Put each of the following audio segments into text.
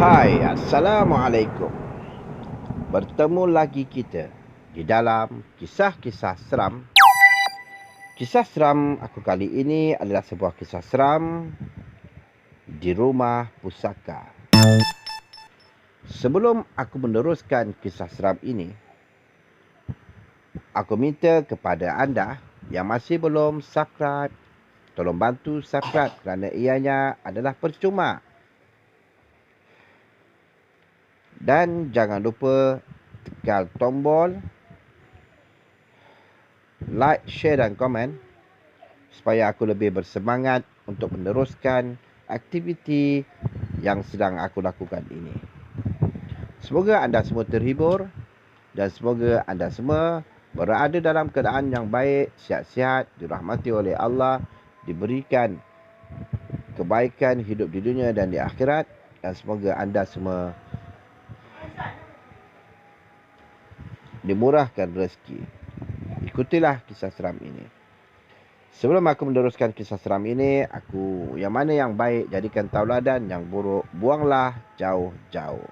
Hai, Assalamualaikum. Bertemu lagi kita di dalam kisah-kisah seram. Kisah seram aku kali ini adalah sebuah kisah seram di rumah pusaka. Sebelum aku meneruskan kisah seram ini, aku minta kepada anda yang masih belum subscribe, tolong bantu subscribe kerana ianya adalah percuma. Dan jangan lupa tekan tombol like, share dan komen supaya aku lebih bersemangat untuk meneruskan aktiviti yang sedang aku lakukan ini. Semoga anda semua terhibur dan semoga anda semua berada dalam keadaan yang baik, sihat-sihat, dirahmati oleh Allah, diberikan kebaikan hidup di dunia dan di akhirat, dan semoga anda semua dimurahkan rezeki. Ikutilah kisah seram ini. Sebelum aku meneruskan kisah seram ini, yang mana yang baik jadikan tauladan, yang buruk buanglah jauh-jauh.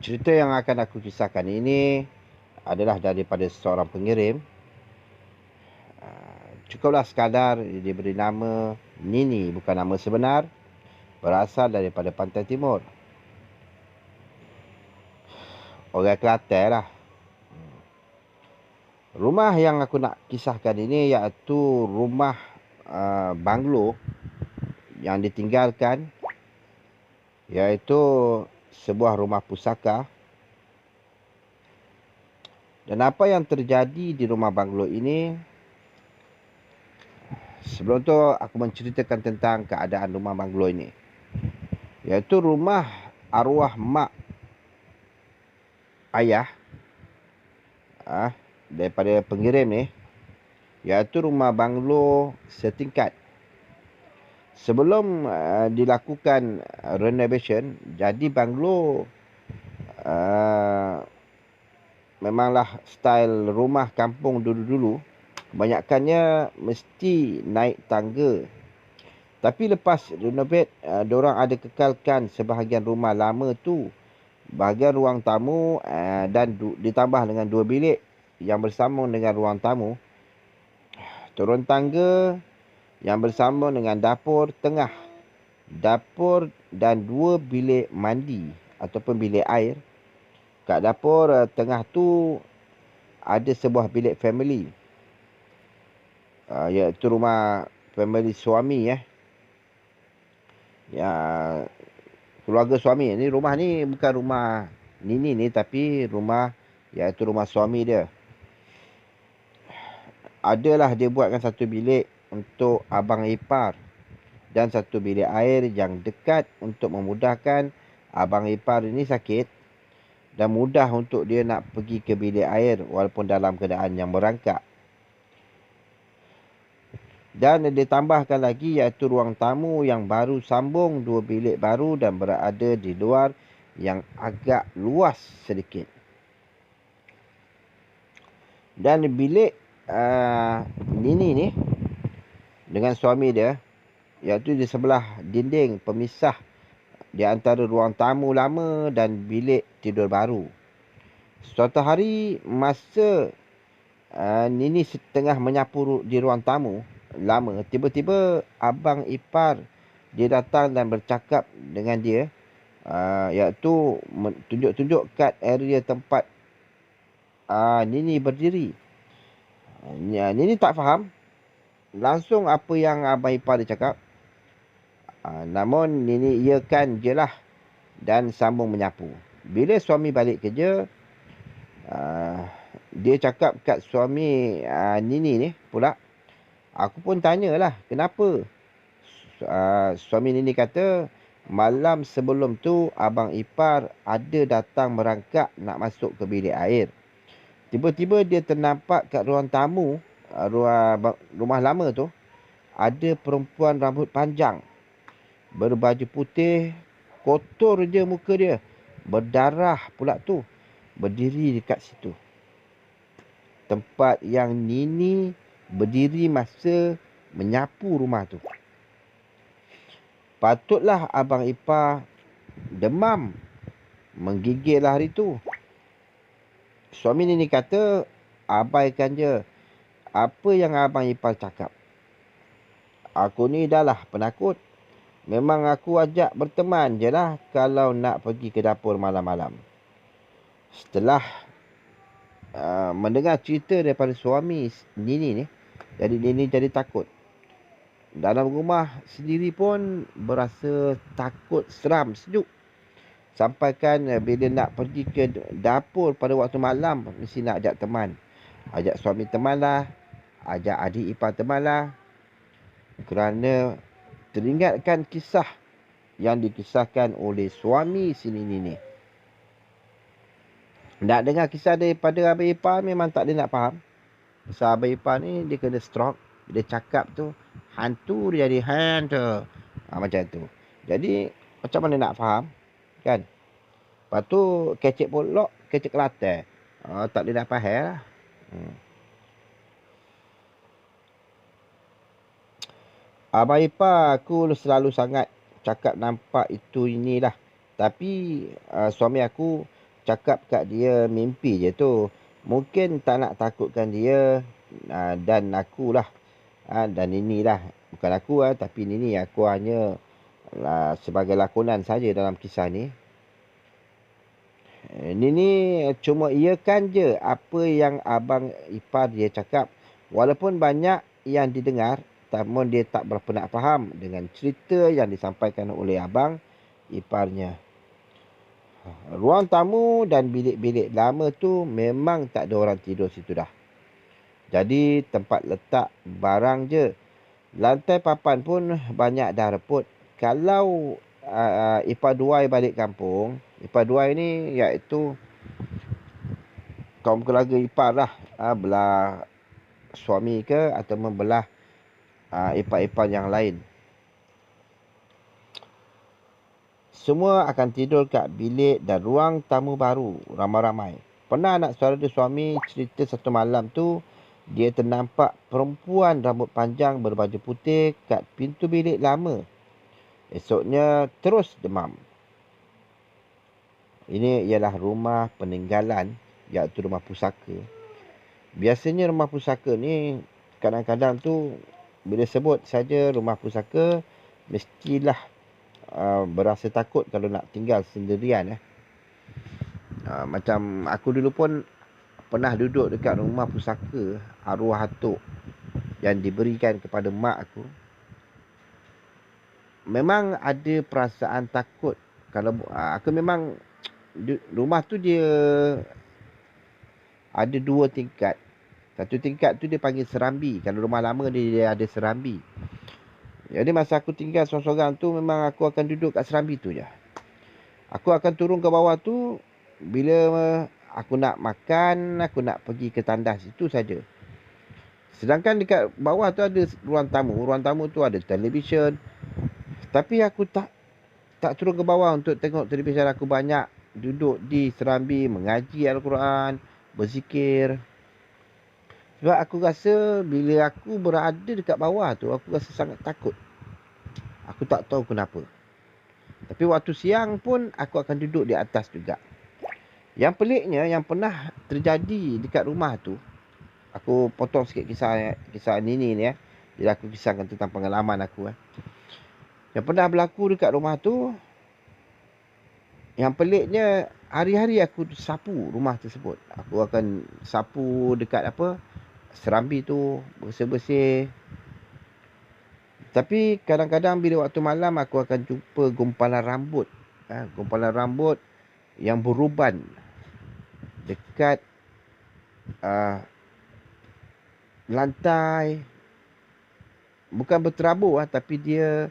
Cerita yang akan aku kisahkan ini adalah daripada seorang pengirim. Cukuplah sekadar diberi nama Nini, bukan nama sebenar. Berasal daripada Pantai Timur. Orang Kelantan lah. Rumah yang aku nak kisahkan ini iaitu rumah banglo yang ditinggalkan, iaitu sebuah rumah pusaka. Dan apa yang terjadi di rumah banglo ini, sebelum tu aku menceritakan tentang keadaan rumah banglo ini, iaitu rumah arwah mak ayah daripada pengirim ni, iaitu rumah banglo setingkat. Sebelum dilakukan renovation, jadi banglo memanglah style rumah kampung dulu-dulu. Kebanyakannya mesti naik tangga. Tapi lepas renovate, diorang ada kekalkan sebahagian rumah lama tu, bahagian ruang tamu dan ditambah dengan 2 bilik yang bersambung dengan ruang tamu. Turun tangga yang bersambung dengan dapur tengah. Dapur dan 2 bilik mandi ataupun bilik air. Kat dapur tengah tu ada sebuah bilik family, iaitu rumah family suami ya, keluarga suami. Ni rumah ni bukan rumah Nini ni, tapi rumah iaitu rumah suami dia. Adalah dia buatkan satu bilik untuk abang ipar dan satu bilik air yang dekat untuk memudahkan abang ipar ini sakit dan mudah untuk dia nak pergi ke bilik air walaupun dalam keadaan yang merangkak. Dan ditambahkan lagi iaitu ruang tamu yang baru sambung 2 bilik baru dan berada di luar yang agak luas sedikit. Dan bilik Nini ni dengan suami dia, iaitu di sebelah dinding pemisah di antara ruang tamu lama dan bilik tidur baru. Suatu hari masa Nini setengah menyapu di ruang tamu lama, tiba-tiba abang ipar dia datang dan bercakap dengan dia, iaitu tunjuk-tunjuk kat area tempat Nini berdiri. Nini tak faham langsung apa yang abang ipar dia cakap. Namun Nini iakan je lah dan sambung menyapu. Bila suami balik kerja, dia cakap kat suami Nini ni pula, aku pun tanyalah kenapa. Suami Nini kata, malam sebelum tu abang ipar ada datang merangkak nak masuk ke bilik air. Tiba-tiba dia ternampak kat ruang tamu, rumah lama tu, ada perempuan rambut panjang, berbaju putih, kotor je muka dia, berdarah pula tu, berdiri dekat situ. Tempat yang Nini berdiri masa menyapu rumah tu. Patutlah abang ipar demam, menggigil lah hari tu. Suami Nini kata, abaikan je apa yang Abang Ipar cakap. Aku ni dah lah penakut. Memang aku ajak berteman je lah kalau nak pergi ke dapur malam-malam. Setelah mendengar cerita daripada suami Nini ni, jadi Nini jadi takut. Dalam rumah sendiri pun berasa takut, seram, sejuk. Sampaikan bila nak pergi ke dapur pada waktu malam, mesti nak ajak teman. Ajak suami teman lah, ajak adik ipar teman lah. Kerana teringatkan kisah yang dikisahkan oleh suami si Nini ni. Nak dengar kisah daripada Abang Ipar memang tak ada nak faham. Pasal Abang Ipar ni dia kena stroke. Dia cakap tu, hantu dia jadi hantu. Macam tu. Jadi, macam mana nak faham? Kan? Lepas tu, kecek polok, kecek kelate. Tak ada nak faham lah. Abang Ipar aku selalu sangat cakap nampak itu inilah. Tapi, suami aku cakap kat dia mimpi je tu. Mungkin tak nak takutkan dia dan akulah. Dan Nini lah. Bukan aku tapi Nini. Aku hanya sebagai lakonan saja dalam kisah ni. Nini cuma iakan je apa yang Abang Ipar dia cakap. Walaupun banyak yang didengar, namun dia tak berapa nak faham dengan cerita yang disampaikan oleh Abang Iparnya. Ruang tamu dan bilik-bilik lama tu memang tak ada orang tidur situ dah. Jadi tempat letak barang je. Lantai papan pun banyak dah reput. Kalau Ipar Duai balik kampung, Ipar Duai ni iaitu kaum keluarga Ipar lah. Belah suami ke atau membelah ipar-ipar yang lain. Semua akan tidur kat bilik dan ruang tamu baru ramai-ramai. Pernah anak saudara suami cerita satu malam tu, dia ternampak perempuan rambut panjang berbaju putih kat pintu bilik lama. Esoknya terus demam. Ini ialah rumah peninggalan, iaitu rumah pusaka. Biasanya rumah pusaka ni kadang-kadang tu bila sebut saja rumah pusaka, mestilah berasa takut kalau nak tinggal sendirian. Macam aku dulu pun pernah duduk dekat rumah pusaka arwah atuk yang diberikan kepada mak aku. Memang ada perasaan takut. Kalau aku memang rumah tu dia ada 2 tingkat. Satu tingkat tu dia panggil serambi. Kalau rumah lama dia ada serambi. Jadi masa aku tinggal seorang-seorang tu, memang aku akan duduk kat serambi tu je. Aku akan turun ke bawah tu bila aku nak makan, aku nak pergi ke tandas, itu saja. Sedangkan dekat bawah tu ada ruang tamu. Ruang tamu tu ada televisyen. Tapi aku tak turun ke bawah untuk tengok televisyen. Aku banyak duduk di serambi mengaji Al-Quran, berzikir. Sebab aku rasa bila aku berada dekat bawah tu, aku rasa sangat takut. Aku tak tahu kenapa. Tapi waktu siang pun aku akan duduk di atas juga. Yang peliknya, yang pernah terjadi dekat rumah tu, aku potong sikit kisah Nini ni. Jadi aku kisahkan tentang pengalaman aku. Yang pernah berlaku dekat rumah tu, yang peliknya, hari-hari aku sapu rumah tersebut. Aku akan sapu dekat serambi tu, bersih-bersih. Tapi kadang-kadang bila waktu malam aku akan jumpa gumpalan rambut. Gumpalan rambut yang beruban dekat lantai. Bukan berterabur tapi dia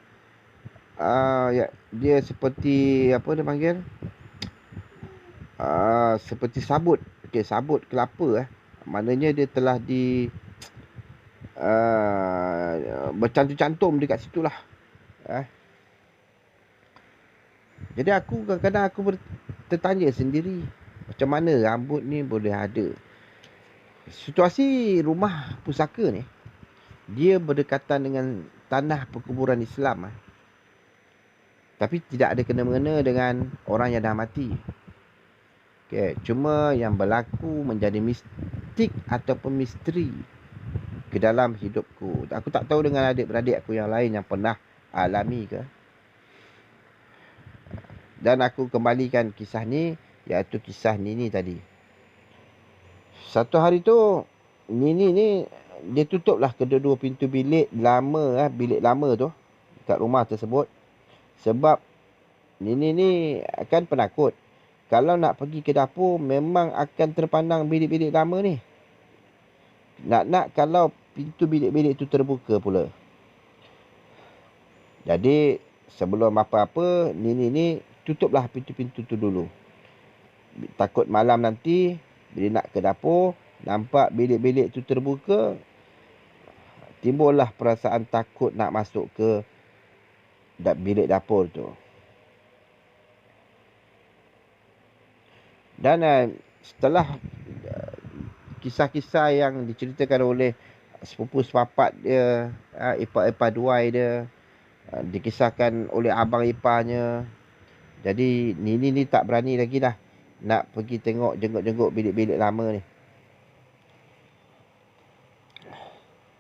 dia seperti apa dia panggil? Seperti sabut. Okey, sabut kelapa. Maknanya dia telah bercantum-cantum dekat situlah. Jadi aku kadang-kadang aku tertanya sendiri, macam mana rambut ni boleh ada. Situasi rumah pusaka ni, dia berdekatan dengan tanah perkuburan Islam. Tapi tidak ada kena-mengena dengan orang yang dah mati. Okay. Cuma yang berlaku menjadi mistik ataupun misteri ke dalam hidupku. Aku tak tahu dengan adik-beradik aku yang lain yang pernah alami ke. Dan aku kembalikan kisah ni, iaitu kisah Nini tadi. Satu hari tu, Nini ni, dia tutup lah kedua-dua pintu bilik lama, bilik lama tu, kat rumah tersebut. Sebab Nini ni kan penakut. Kalau nak pergi ke dapur, memang akan terpandang bilik-bilik lama ni. Nak-nak kalau pintu bilik-bilik tu terbuka pula. Jadi, sebelum apa-apa, Nini ni tutuplah pintu-pintu tu dulu. Takut malam nanti, bila nak ke dapur, nampak bilik-bilik tu terbuka, timbullah perasaan takut nak masuk ke bilik dapur tu. Dan setelah kisah-kisah yang diceritakan oleh sepupu sepapat dia, ipar-ipar duai dia, dikisahkan oleh abang iparnya. Jadi Nini ni tak berani lagi dah nak pergi tengok jenguk-jenguk bilik-bilik lama ni.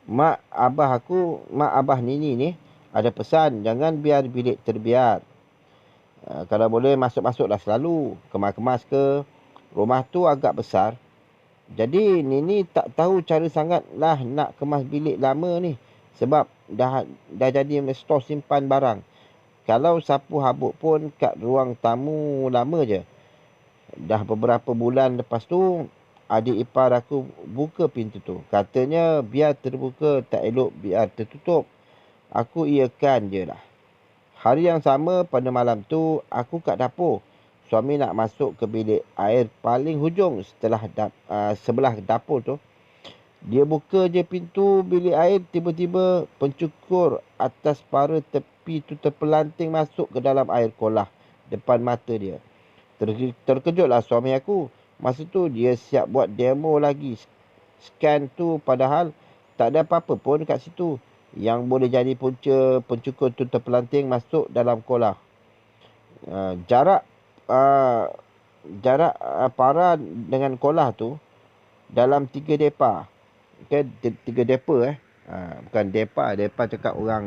Mak abah Nini ni ada pesan, jangan biar bilik terbiar. Kalau boleh masuk-masuklah selalu. Kemas-kemas ke. Rumah tu agak besar. Jadi Nini tak tahu cara sangat lah nak kemas bilik lama ni. Sebab dah jadi stor simpan barang. Kalau sapu habuk pun kat ruang tamu lama je. Dah beberapa bulan lepas tu, adik ipar aku buka pintu tu. Katanya biar terbuka, tak elok biar tertutup. Aku iakan je lah. Hari yang sama pada malam tu, aku kat dapur. Suami nak masuk ke bilik air paling hujung sebelah dapur tu. Dia buka je pintu bilik air, tiba-tiba pencukur atas para tepi tu terpelanting masuk ke dalam air kolah depan mata dia. Terkejutlah suami aku. Masa tu dia siap buat demo lagi. Scan tu padahal tak ada apa-apa pun kat situ yang boleh jadi punca pencukur tu terpelanting masuk dalam kolah. Jarak para dengan kolah tu dalam 3 depa. Okay, 3 depa bukan depa. Depa cakap orang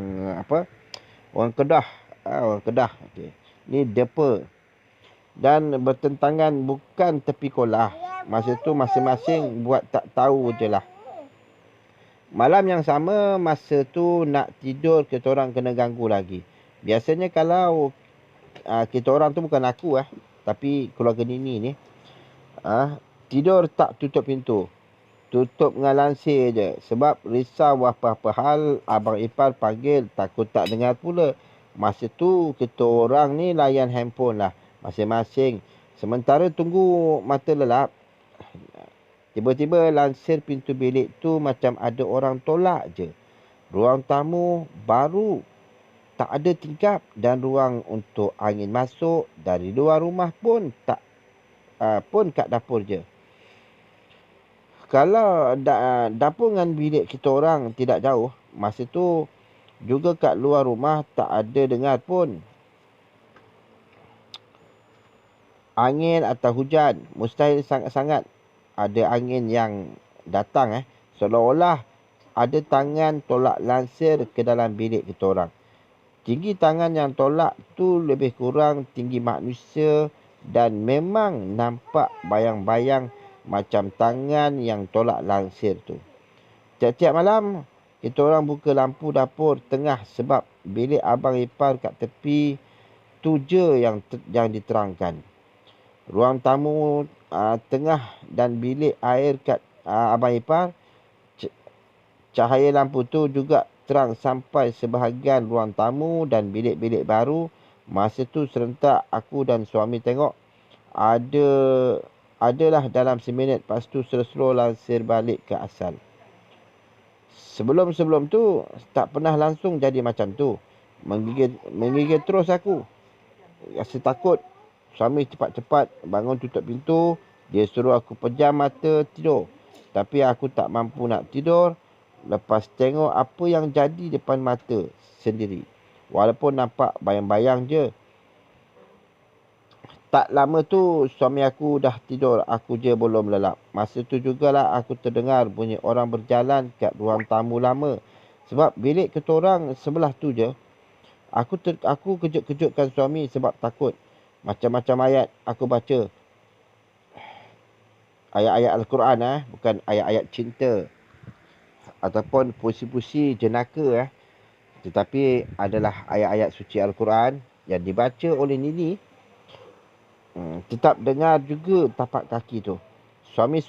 orang Kedah. Orang Kedah. Okay. Ni depa. Dan bertentangan bukan tepi kolah. Masa tu masing-masing buat tak tahu je lah. Malam yang sama, masa tu nak tidur, kita orang kena ganggu lagi. Biasanya kalau kita orang tu bukan aku tapi keluarga Nini ni, tidur tak tutup pintu. Tutup dengan lansir je. Sebab risau apa-apa hal, abang ipar panggil, takut tak dengar pula. Masa tu kita orang ni layan handphone lah. Masing-masing. Sementara tunggu mata lelap, tiba-tiba lansir pintu bilik tu macam ada orang tolak je. Ruang tamu baru, tak ada tingkap, dan ruang untuk angin masuk dari luar rumah pun tak pun kat dapur je. Kalau dapur dengan bilik kita orang tidak jauh, masa tu juga kat luar rumah tak ada dengar pun angin atau hujan. Mustahil sangat-sangat ada angin yang datang seolah-olah ada tangan tolak lansir ke dalam bilik kita orang. Tinggi tangan yang tolak tu lebih kurang tinggi manusia dan memang nampak bayang-bayang macam tangan yang tolak lansir tu. Tiap-tiap malam kita orang buka lampu dapur tengah sebab bilik abang ipar kat tepi tu je yang diterangkan. Ruang tamu tengah dan bilik air kat abang ipar, cahaya lampu tu juga terang sampai sebahagian ruang tamu dan bilik-bilik baru. Masa tu serentak aku dan suami tengok. Adalah dalam seminit, lepas tu slow lansir balik ke asal. Sebelum tu tak pernah langsung jadi macam tu. Menggigil terus aku. Rasa takut. Suami cepat-cepat bangun tutup pintu. Dia suruh aku pejam mata tidur. Tapi aku tak mampu nak tidur. Lepas tengok apa yang jadi depan mata sendiri. Walaupun nampak bayang-bayang je. Tak lama tu suami aku dah tidur, aku je belum lelap. Masa tu jugalah aku terdengar bunyi orang berjalan kat ruang tamu lama. Sebab bilik ketorang sebelah tu je. Aku kejut-kejutkan suami sebab takut. Macam-macam ayat aku baca. Ayat-ayat Al-Quran bukan ayat-ayat cinta ataupun puisi-puisi jenaka tetapi adalah ayat-ayat suci Al-Quran yang dibaca oleh Nini. Tetap dengar juga tapak kaki tu. Suami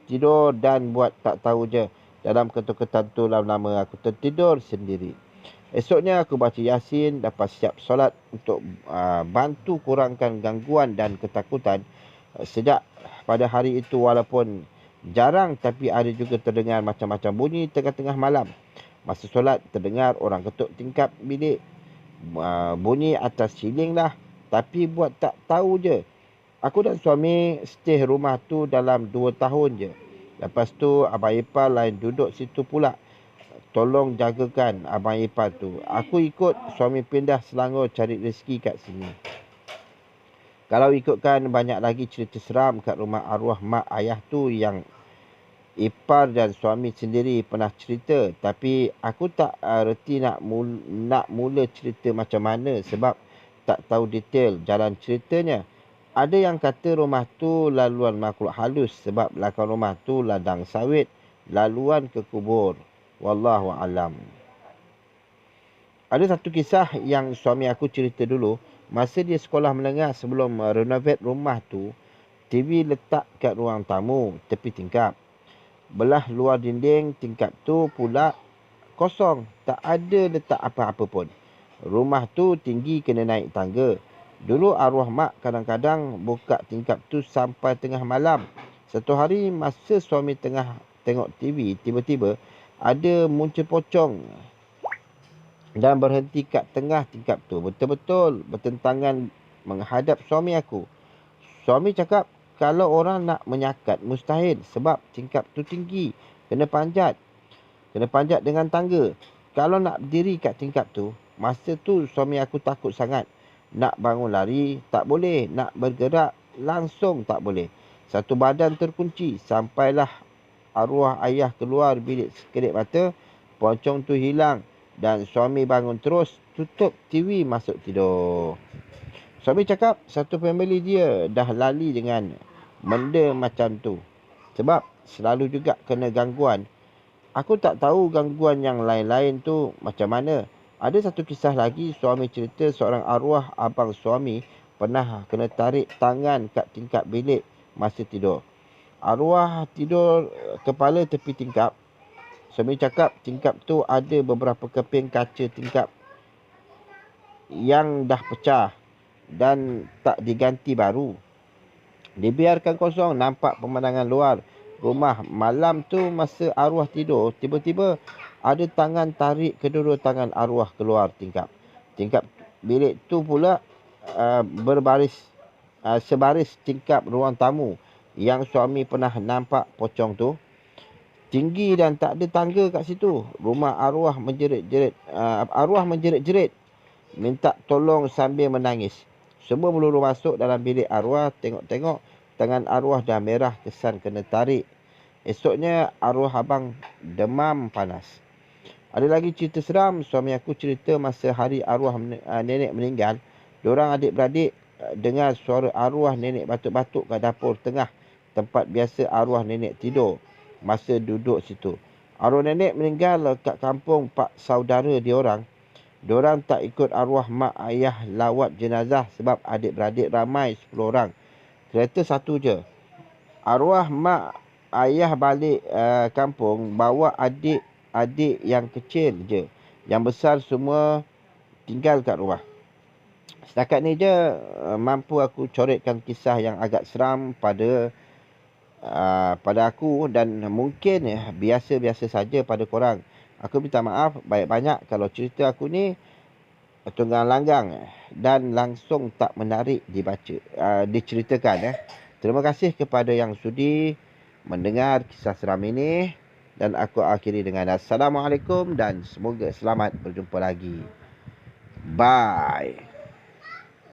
tidur dan buat tak tahu je. Dalam ketuk-ketan tu lama-lama aku tertidur sendiri. Esoknya aku baca Yasin, dapat siap solat untuk bantu kurangkan gangguan dan ketakutan. Sejak pada hari itu walaupun jarang tapi ada juga terdengar macam-macam bunyi tengah-tengah malam. Masa solat terdengar orang ketuk tingkap bilik. Bunyi atas siling lah. Tapi buat tak tahu je. Aku dan suami stay rumah tu dalam 2 tahun je. Lepas tu abang ipar lain duduk situ pula. Tolong jagakan abang ipar tu. Aku ikut suami pindah Selangor cari rezeki kat sini. Kalau ikutkan banyak lagi cerita seram kat rumah arwah mak ayah tu yang ipar dan suami sendiri pernah cerita. Tapi aku tak reti nak mula cerita macam mana sebab tak tahu detail jalan ceritanya. Ada yang kata rumah tu laluan makhluk halus sebab belakang rumah tu ladang sawit, laluan ke kubur. Wallahu alam. Ada satu kisah yang suami aku cerita dulu. Masa dia sekolah menengah sebelum renovate rumah tu, TV letak kat ruang tamu, tepi tingkap. Belah luar dinding tingkap tu pula kosong. Tak ada letak apa-apa pun. Rumah tu tinggi kena naik tangga. Dulu arwah mak kadang-kadang buka tingkap tu sampai tengah malam. Satu hari masa suami tengah tengok TV, tiba-tiba ada muncul pocong dan berhenti kat tengah tingkap tu. Betul-betul bertentangan menghadap suami aku. Suami cakap kalau orang nak menyakat mustahil sebab tingkap tu tinggi. Kena panjat. Kena panjat dengan tangga. Kalau nak berdiri kat tingkap tu, masa tu suami aku takut sangat. Nak bangun lari, tak boleh. Nak bergerak, langsung tak boleh. Satu badan terkunci. Sampailah arwah ayah keluar bilik sekelip mata. Pocong tu hilang. Dan suami bangun terus, tutup TV, masuk tidur. Suami cakap satu family dia dah lali dengan benda macam tu. Sebab selalu juga kena gangguan. Aku tak tahu gangguan yang lain-lain tu macam mana. Ada satu kisah lagi, suami cerita seorang arwah abang suami pernah kena tarik tangan kat tingkap bilik masa tidur. Arwah tidur kepala tepi tingkap. Suami cakap tingkap tu ada beberapa keping kaca tingkap yang dah pecah dan tak diganti baru. Dibiarkan kosong, nampak pemandangan luar rumah. Malam tu masa arwah tidur, tiba-tiba ada tangan tarik kedua tangan arwah keluar tingkap. Tingkap bilik tu pula berbaris sebaris tingkap ruang tamu yang suami pernah nampak pocong tu. Tinggi dan tak ada tangga kat situ. Rumah arwah menjerit-jerit minta tolong sambil menangis. Semua melulu masuk dalam bilik arwah, tengok-tengok tangan arwah dah merah kesan kena tarik. Esoknya arwah abang demam panas. Ada lagi cerita seram, suami aku cerita masa hari arwah nenek meninggal. Diorang adik-beradik dengar suara arwah nenek batuk-batuk kat dapur tengah tempat biasa arwah nenek tidur masa duduk situ. Arwah nenek meninggal kat kampung pak saudara diorang. Diorang tak ikut arwah mak ayah lawat jenazah sebab adik-beradik ramai 10 orang. Kereta satu je. Arwah mak ayah balik kampung bawa adik-adik yang kecil je. Yang besar semua tinggal kat rumah. Setakat ni je mampu aku coretkan kisah yang agak seram pada aku dan mungkin biasa-biasa saja pada korang. Aku minta maaf banyak-banyak kalau cerita aku ni tunggang langgang dan langsung tak menarik diceritakan. Terima kasih kepada yang sudi mendengar kisah seram ini dan aku akhiri dengan Assalamualaikum dan semoga selamat berjumpa lagi. Bye.